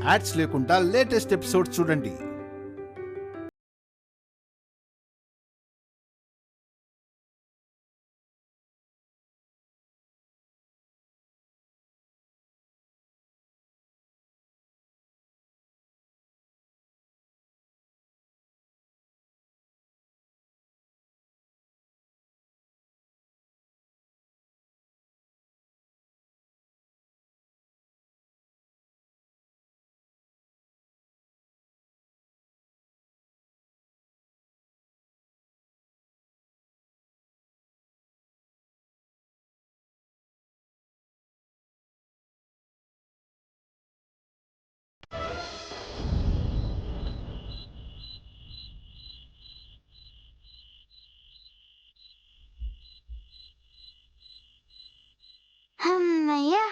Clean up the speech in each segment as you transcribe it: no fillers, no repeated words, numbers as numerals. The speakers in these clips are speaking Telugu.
యాడ్స్ లేకుండా లేటెస్ట్ ఎపిసోడ్స్ చూడండి. అమ్మయ్యా,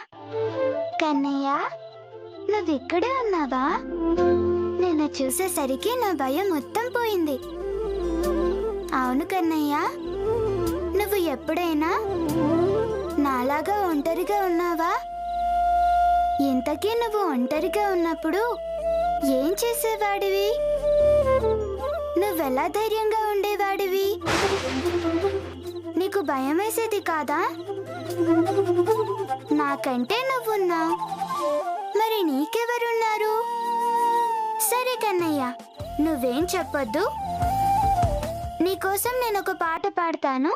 కన్నయ్య నువ్విక్కడే ఉన్నావా? నిన్ను చూసేసరికి నా భయం మొత్తం పోయింది. అవును కన్నయ్య, నువ్వు ఎప్పుడైనా నాలాగా ఒంటరిగా ఉన్నావా? ఇంతకీ నువ్వు ఒంటరిగా ఉన్నప్పుడు ఏం చేసేవాడివి? నువ్వెలా ధైర్యంగా ఉండేవాడివి? నీకు భయం వేసేది కాదా? నాకంటే నువ్వున్నావు, మరి నీకెవరున్నారు? సరే కన్నయ్య, నువ్వేం చెప్పొద్దు. నీకోసం నేను ఒక పాట పాడతాను.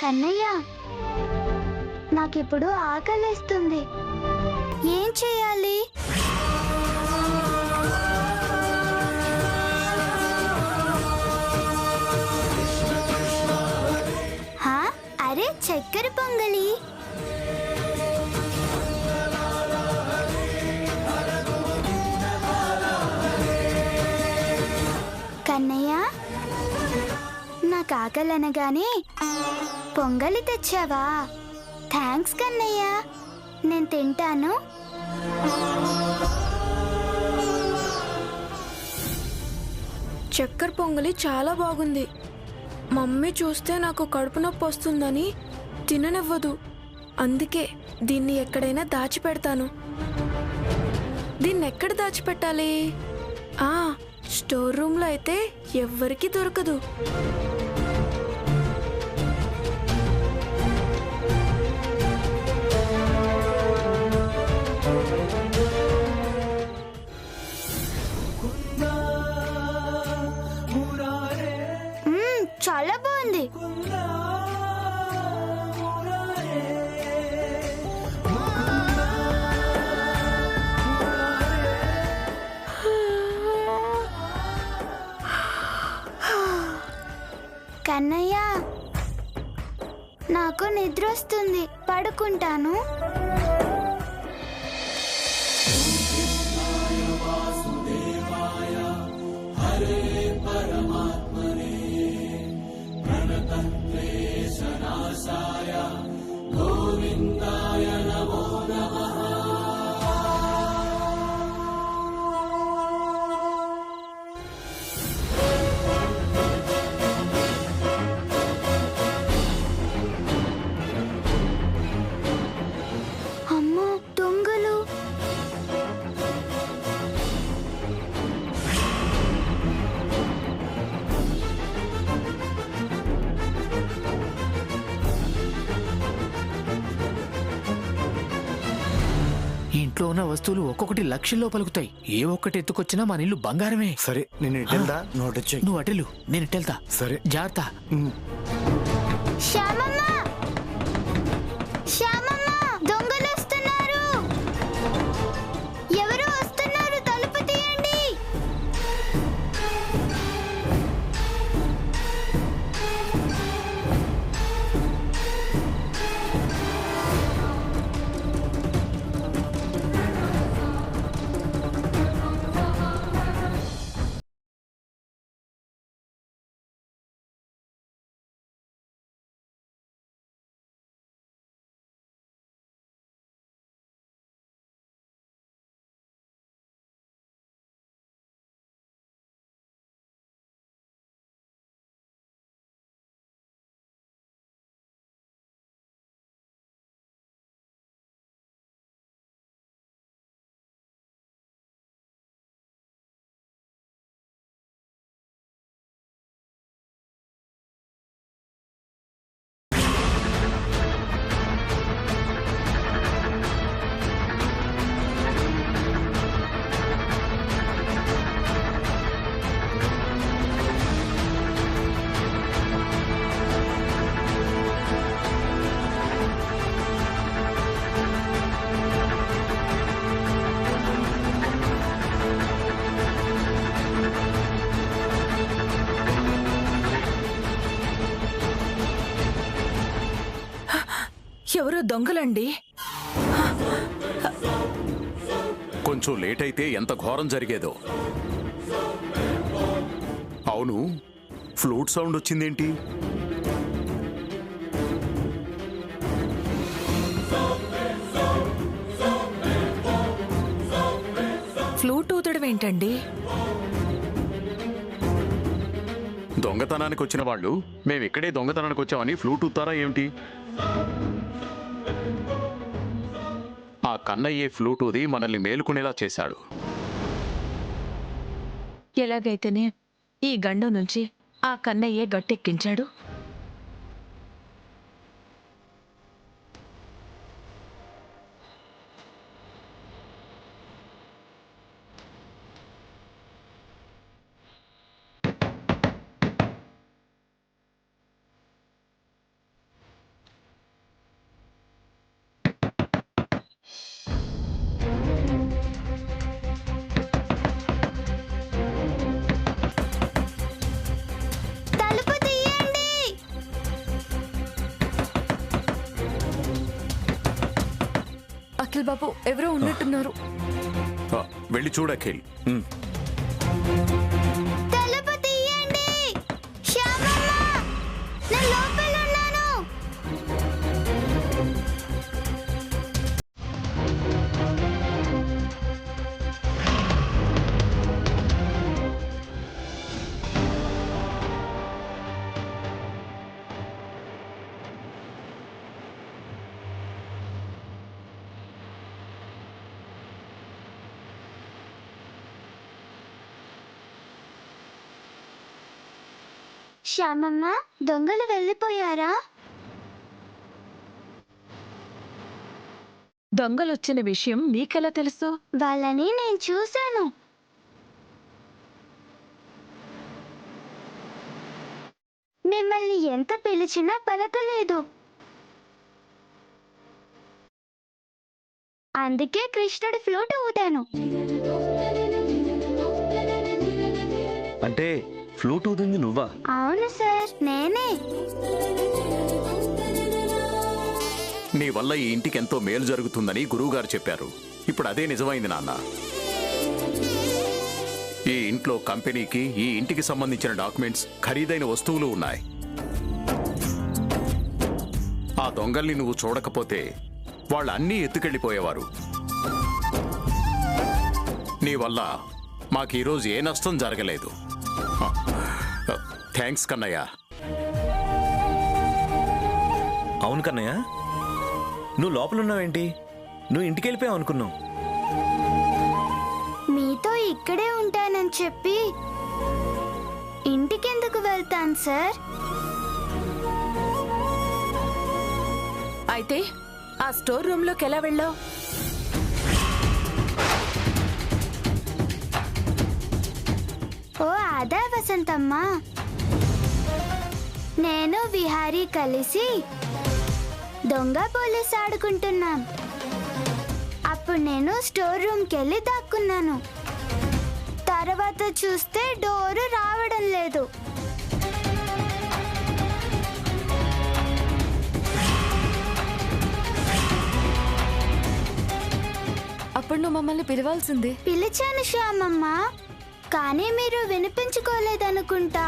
కన్నయ్య, నాకిప్పుడు ఆకలేస్తుంది. ఏం చేయాలి? అరే, చక్కెర పొంగలి. కన్నయ్య, నాకు ఆకలనగానే పొంగలి తెచ్చావా? థ్యాంక్స్ కన్నయ్య, నేను తింటాను. చక్కెర పొంగలి చాలా బాగుంది. మమ్మీ చూస్తే నాకు కడుపు నొప్పి వస్తుందని తిననివ్వదు. అందుకే దీన్ని ఎక్కడైనా దాచిపెడతాను. దీన్ని ఎక్కడ దాచిపెట్టాలి? స్టోర్ రూమ్లో అయితే ఎవ్వరికీ దొరకదు. చాలా బాగుంది. కన్నయ్య, నాకు నిద్ర వస్తుంది, పడుకుంటాను. ఇంట్లో ఉన్న వస్తువులు ఒక్కొక్కటి లక్షల్లో పలుకుతాయి. ఏ ఒక్కటి ఎత్తుకొచ్చినా మన ఇల్లు బంగారమే. సరే నేను ఇటెళ్దా, నోట్ వచ్చాయి. నువ్వు అటెలు, నేను ఇటెళ్తా. సరే జాగ్రత్త. శ్యామమ్మ శ్యామమ్మ దొంగలు వస్తున్నారు. ఎవరు వస్తున్నారు? తలుపు తీయండి. ఎవరో దొంగలండి. కొంచెం లేట్ అయితే ఎంత ఘోరం జరిగేదో. అవును, ఫ్లూట్ సౌండ్ వచ్చిందేంటి? ఫ్లూట్ ఊదడం ఏంటండి? దొంగతనానికి వచ్చిన వాళ్ళు మేము ఇక్కడే దొంగతనానికి వచ్చామని ఫ్లూట్ ఊతారా ఏమిటి? ఆ కన్నయ్యే ఫ్లూట్ ఊది మనల్ని మేలుకునేలా చేశాడు. ఎలాగైతేనే ఈ గండం నుంచి ఆ కన్నయ్యే గట్టెక్కించాడు. తలుపు తీయండి. అఖిల్ బాబు ఎవరో ఉన్నట్టున్నారు. వెళ్ళి చూడు అఖిల్. తలుపు తీయండి. శ్యామమ్మ నేను లోపల ఉన్నాను. శ్యామమ్మ దొంగలు వెళ్ళిపోయారా? దొంగలొచ్చిన విషయం మీకెలా తెలుసు? వాళ్ళని నేను చూశాను. మిమ్మల్ని ఎంత పిలిచినా పలకలేదు. అందుకే కృష్ణుడి ఫ్లూట్ ఊదాను. అంటే ఫ్లూట్ ఊదింది నువ్వా? అవును సార్, నేనే. నీ వల్ల ఈ ఇంటికి ఎంతో మేలు జరుగుతుందని గురువుగారు చెప్పారు. ఇప్పుడు అదే నిజమైంది నాన్న. ఈ ఇంట్లో కంపెనీకి, ఈ ఇంటికి సంబంధించిన డాక్యుమెంట్స్, ఖరీదైన వస్తువులు ఉన్నాయి. ఆ దొంగల్ని నువ్వు చూడకపోతే వాళ్ళు అన్నీ ఎత్తుకెళ్ళిపోయేవారు. నీ వల్ల మాకు ఈరోజు ఏ నష్టం జరగలేదు. థ్యాంక్స్ కన్నయ్య. అవును కన్నయ్య, నువ్వు లోపలున్నావేంటి? నువ్వు ఇంటికి వెళ్ళిపోయావు అనుకున్నావు. మీతో ఇక్కడే ఉంటానని చెప్పి ఇంటికెందుకు వెళ్తాను సార్? అయితే ఆ స్టోర్ రూమ్ లోకి ఎలా వెళ్ళావు? అదా వసంతమ్మ, నేను విహారీ కలిసి దొంగ పోలీస్ ఆడుకుంటున్నాం. అప్పుడు నేను స్టోర్ రూమ్కి వెళ్ళి దాక్కున్నాను. తర్వాత చూస్తే డోరు రావడం లేదు. అప్పుడు నువ్వు మమ్మల్ని పిలవాల్సిందే. పిలిచాను శ్యామమ్మ, కానీ మీరు వినిపించుకోలేదనుకుంటా.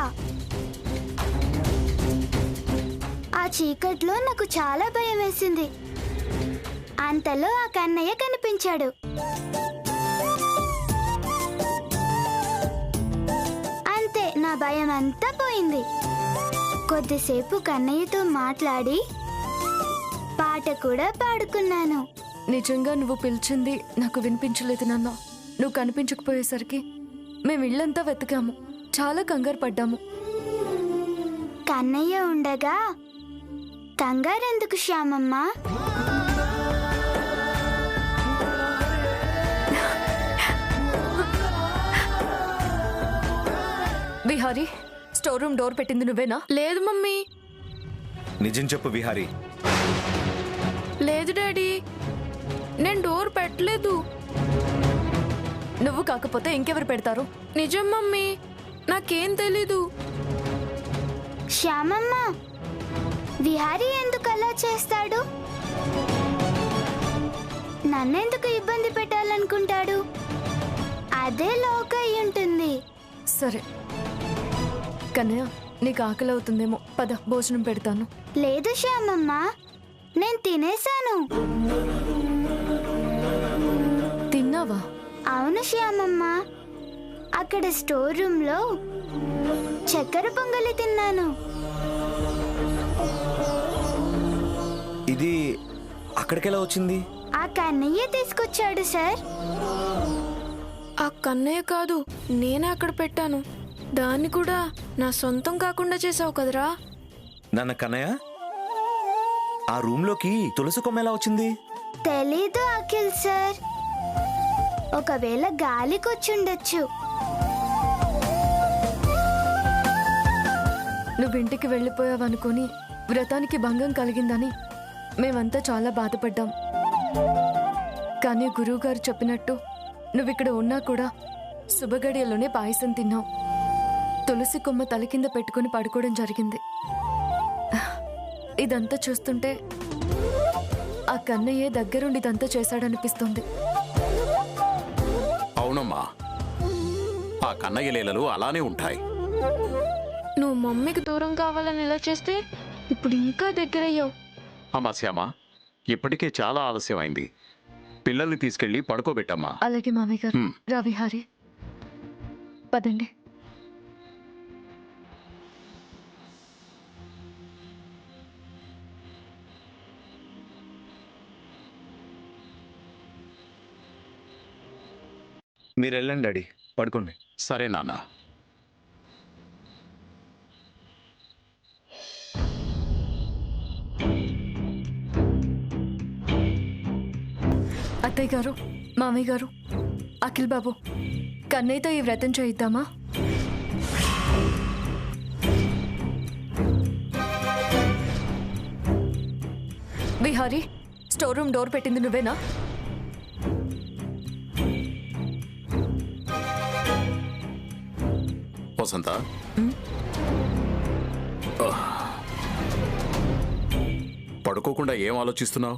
ఆ చీకట్లో నాకు చాలా భయం వేసింది. అంతలో ఆ కన్నయ్య కనిపించాడు. అంతే, నా భయం అంతా పోయింది. కొద్దిసేపు కన్నయ్యతో మాట్లాడి పాట కూడా పాడుకున్నాను. నిజంగా నువ్వు పిలిచింది నాకు వినిపించలేదు నాన్న. నువ్వు కనిపించకపోయేసరికి మేము ఇల్లంతా వెతికాము, చాలా కంగారు పడ్డాము. కన్నయ్య ఉండగా కంగారెందుకు Shyamamma? Vihari, store room door పెట్టింది నువ్వేనా? లేదు మమ్మీ. నిజం చెప్పు విహారీ. లేదు డాడీ, నేను డోర్ పెట్టలేదు. నువ్వు కాకపోతే ఇంకెవరు పెడతారు? నిజం మమ్మీ, నాకేం తెలీదు. శ్యామమ్మ, విహారీ ఎందుకు అలా చేస్తాడు? నన్నెందుకు ఇబ్బంది పెట్టాలనుకుంటాడు? అదే లోక అయి ఉంటుంది. సరే కన్నయ్య, నీకు ఆకలి అవుతుందేమో, పద భోజనం పెడతాను. లేదు శ్యామమ్మ, నేను తినేశాను. తిన్నావా? అవును శ్యామమ్మ, అక్కడ స్టోర్ రూమ్లో చక్కెర పొంగలి తిన్నాను. ఇది అక్కడికెలా వచ్చింది? ఆ కన్నయ్య తీసుకొచ్చాడు సార్. ఆ కన్నయ్య కాదు, నేనే అక్కడ పెట్టాను. దాన్ని కూడా నా సొంతం కాకుండా చేసావు కదరా. నాన్న కన్నయ్య, ఆ రూమ్లోకి తులసి కొమ్మ ఎలా వచ్చింది? తెలీదు అఖిల్ సార్, ఒకవేళ గాలికొచ్చుండొచ్చు. నువ్వు ఇంటికి వెళ్ళిపోయావనుకొని వ్రతానికి భంగం కలిగిందని మేమంతా చాలా బాధపడ్డాం. కానీ గురువుగారు చెప్పినట్టు నువ్విక్కడ ఉన్నా కూడా శుభగడియలోనే పాయసం తిన్నావు. తులసి కొమ్మ తల కింద పెట్టుకుని పడుకోవడం జరిగింది. ఇదంతా చూస్తుంటే ఆ కన్నయ్యే దగ్గరుండి ఇదంతా చేశాడనిపిస్తుంది. అవునమ్మా, ఆ కన్నయ్య లీలలు అలానే ఉంటాయి. నువ్వు మమ్మీకి దూరం కావాలని ఇలా చేస్తే ఇప్పుడు ఇంకా దగ్గరయ్యావు. అమ్మా శ్యామ, ఇప్పటికే చాలా ఆలస్యం అయింది. పిల్లల్ని తీసుకెళ్లి పడుకోబెట్టమ్మా. అలాగే మామయ్య గారు. రా విహారీ, పదండి. మీరు వెళ్ళండి డాడీ, పడుకోండి. సరే నాన్న. అత్తయ్య గారు, మామయ్య గారు, అఖిల్ బాబు, కన్నయ్యతో ఈ వ్రతం చేయిద్దామా? విహారీ, స్టోర్ రూమ్ డోర్ పెట్టింది నువ్వేనా? వసంత, పడుకోకుండా ఏం ఆలోచిస్తున్నావు?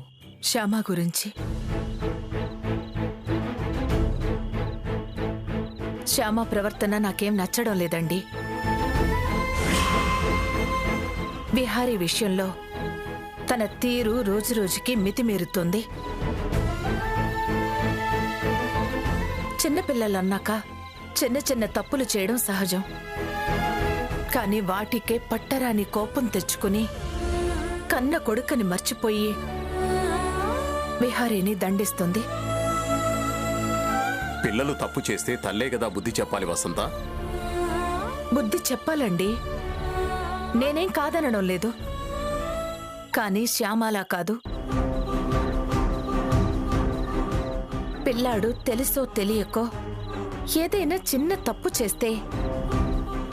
శ్యామ గురించి. శ్యామ ప్రవర్తన నాకేం నచ్చడం లేదండి. విహారీ విషయంలో తన తీరు రోజురోజుకి మితిమీరుతుంది. చిన్నపిల్లలన్నాక చిన్న చిన్న తప్పులు చేయడం సహజం. కానీ వాటికే పట్టరాని కోపం తెచ్చుకుని కన్న కొడుకని మర్చిపోయి విహారీని దండిస్తుంది. పిల్లలు తప్పు చేస్తే తల్లే కదా బుద్ధి చెప్పాలి వసంత. బుద్ధి చెప్పాలండి, నేనేం కాదనడం లేదు. కానీ శ్యామలా కాదు. పిల్లాడు తెలుసో తెలియకో ఏదైనా చిన్న తప్పు చేస్తే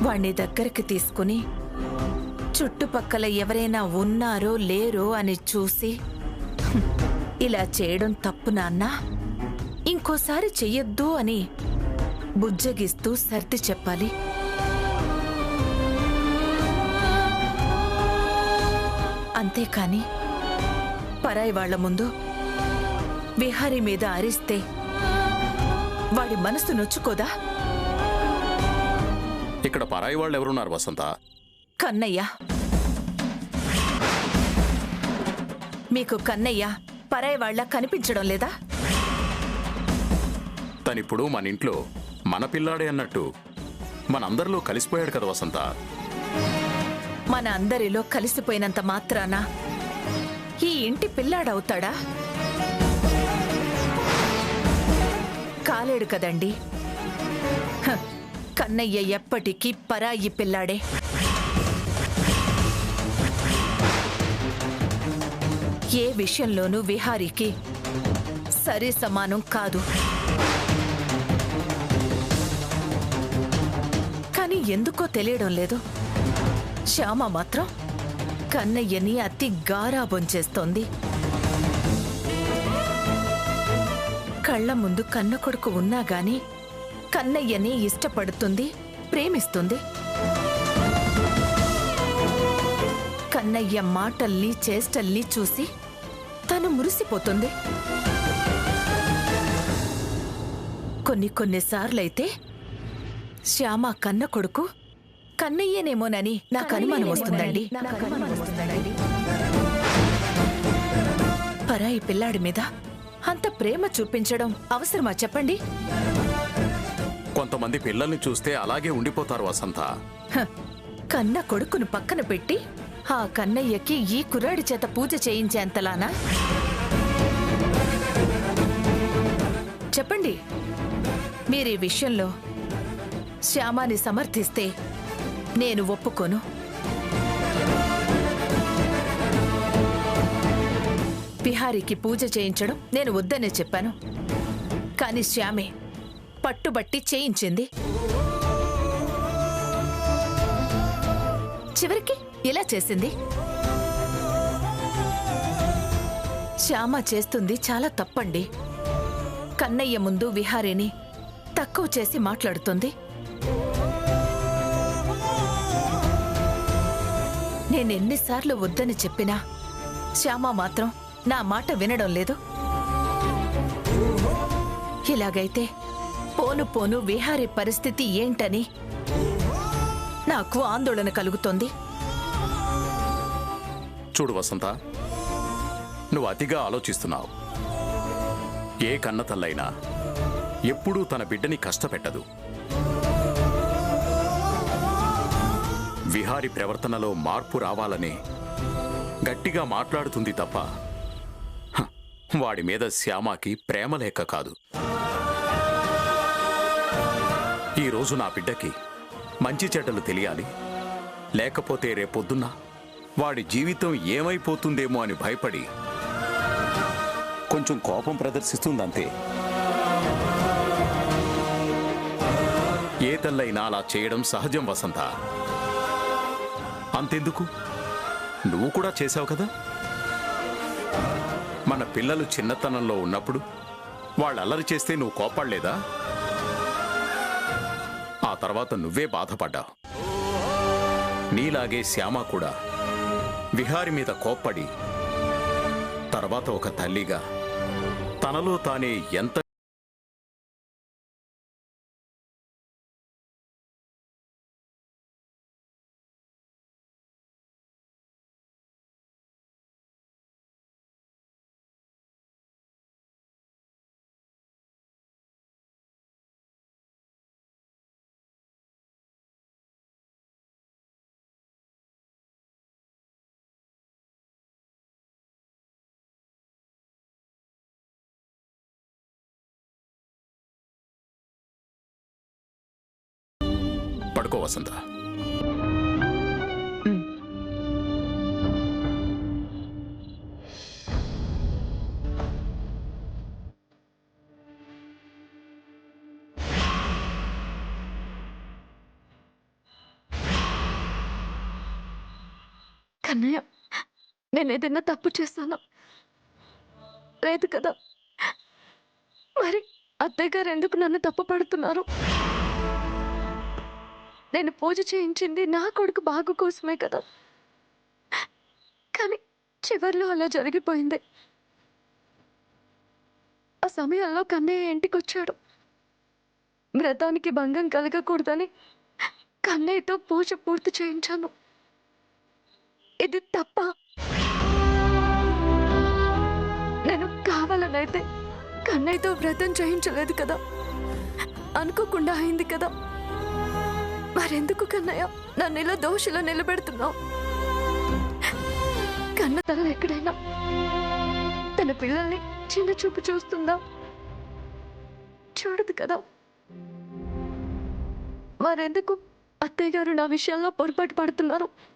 వాణ్ణి దగ్గరికి తీసుకుని చుట్టుపక్కల ఎవరైనా ఉన్నారో లేరో అని చూసి ఇలా చేయడం తప్పు నాన్నా, ఇంకోసారి చెయ్యొద్దు అని బుజ్జగిస్తూ సర్ది చెప్పాలి. అంతేకాని పరాయి వాళ్ల ముందు విహారీ మీద అరిస్తే వాడి మనసు నొచ్చుకోదా? ఇక్కడ పరాయి వాళ్ళు ఎవరున్నారు వసంత? కన్నయ్య. మీకు కన్నయ్య పరాయి వాళ్ళ కనిపించడం లేదా? తనిప్పుడు మన ఇంట్లో మన పిల్లాడే అన్నట్టు మనందరిలో కలిసిపోయాడు కదా వసంత. మన అందరిలో కలిసిపోయినంత మాత్రాన ఈ ఇంటి పిల్లాడవుతాడా? కాలేడు కదండి. హ, కన్నయ్య ఎప్పటికీ పరాయి పిల్లాడే. ఏ విషయంలోనూ విహారీకి సరి సమానం కాదు. కానీ ఎందుకో తెలియడం లేదు, శ్యామ మాత్రం కన్నయ్యని అతి గారాబం చేస్తోంది. కళ్ళ ముందు కన్న కొడుకు ఉన్నా గాని కన్నయ్యని ఇష్టపడుతుంది, ప్రేమిస్తుంది. కన్నయ్య మాటల్ని చేష్టల్ని చూసి తను మురిసిపోతుంది. కొన్నిసార్లైతే శ్యామ కన్న కొడుకు కన్నయ్యనేమోనని నాకు అనుమానం వస్తుందండి. పరాయి పిల్లాడి మీద అంత ప్రేమ చూపించడం అవసరమా చెప్పండి? కొంతమంది పిల్లల్ని చూస్తే అలాగే ఉండిపోతారు వసంత. హ, కన్న కొడుకును పక్కన పెట్టి ఆ కన్నయ్యకి ఈ కుర్రాడి చేత పూజ చేయించేంతలానా? చెప్పండి. మీరీ విషయంలో శ్యామాని సమర్థిస్తే నేను ఒప్పుకోను. విహారీకి పూజ చేయించడం నేను వద్దనే చెప్పాను. కాని శ్యామే పట్టుబట్టి చేయించింది. చివరికి ఇలా చేసింది. శ్యామ చేస్తుంది చాలా తప్పండి. కన్నయ్య ముందు విహారీని తక్కువ చేసి మాట్లాడుతుంది. నేనెన్నిసార్లు వద్దని చెప్పినా శ్యామ మాత్రం నా మాట వినడం లేదు. ఇలాగైతే పోను పోను విహారీ పరిస్థితి ఏంటని నాకు ఆందోళన కలుగుతోంది. చూడు వసంత, నువ్వు అతిగా ఆలోచిస్తున్నావు. ఏ కన్నతల్లైనా ఎప్పుడూ తన బిడ్డని కష్టపెట్టదు. విహారి ప్రవర్తనలో మార్పు రావాలని గట్టిగా మాట్లాడుతుంది తప్ప వాడి మీద శ్యామకి ప్రేమ లేక కాదు. ఈరోజు నా బిడ్డకి మంచి చెడ్డలు తెలియాలి, లేకపోతే రేపొద్దున్న వాడి జీవితం ఏమైపోతుందేమో అని భయపడి కొంచెం కోపం ప్రదర్శిస్తుందంతే. ఏ తల్లైనా అలా చేయడం సహజం వసంత. అంతెందుకు, నువ్వు కూడా చేశావు కదా. మన పిల్లలు చిన్నతనంలో ఉన్నప్పుడు వాళ్ళు అల్లరి చేస్తే నువ్వు కోపడలేదా? ఆ తర్వాత నువ్వే బాధపడ్డావు. నీలాగే శ్యామ కూడా విహారి మీద కోప్పడి తర్వాత ఒక తల్లిగా తనలో తానే ఎంత పడుకో వసంత. కన్నయ్య, నేను ఏదైనా తప్పు చేస్తాను? లేదు కదా. మరి అత్తయ్య గారు ఎందుకు నన్ను తప్పు పడుతున్నారు? నేను పూజ చేయించింది నా కొడుకు బాగు కోసమే కదా. కానీ చివర్లో అలా జరిగిపోయింది. ఆ సమయంలో కన్నయ్య ఇంటికి వచ్చాడు. వ్రతానికి భంగం కలగకూడదని కన్నయ్యతో పూజ పూర్తి చేయించాను. ఇది తప్ప? నేను కావాలనైతే కన్నయ్యతో వ్రతం చేయించలేదు కదా. అనుకోకుండా అయింది కదా. మరెందుకు కన్నయ్య నన్ను ఇలా దోషిలో నిలబెడుతున్నావు? కన్న తల్లి ఎక్కడైనా తన పిల్లల్ని చిన్న చూపు చూస్తుందా? చూడదు కదా. మరెందుకు అత్తయ్య గారు నా విషయంలో పొరపాటు పడుతున్నారు?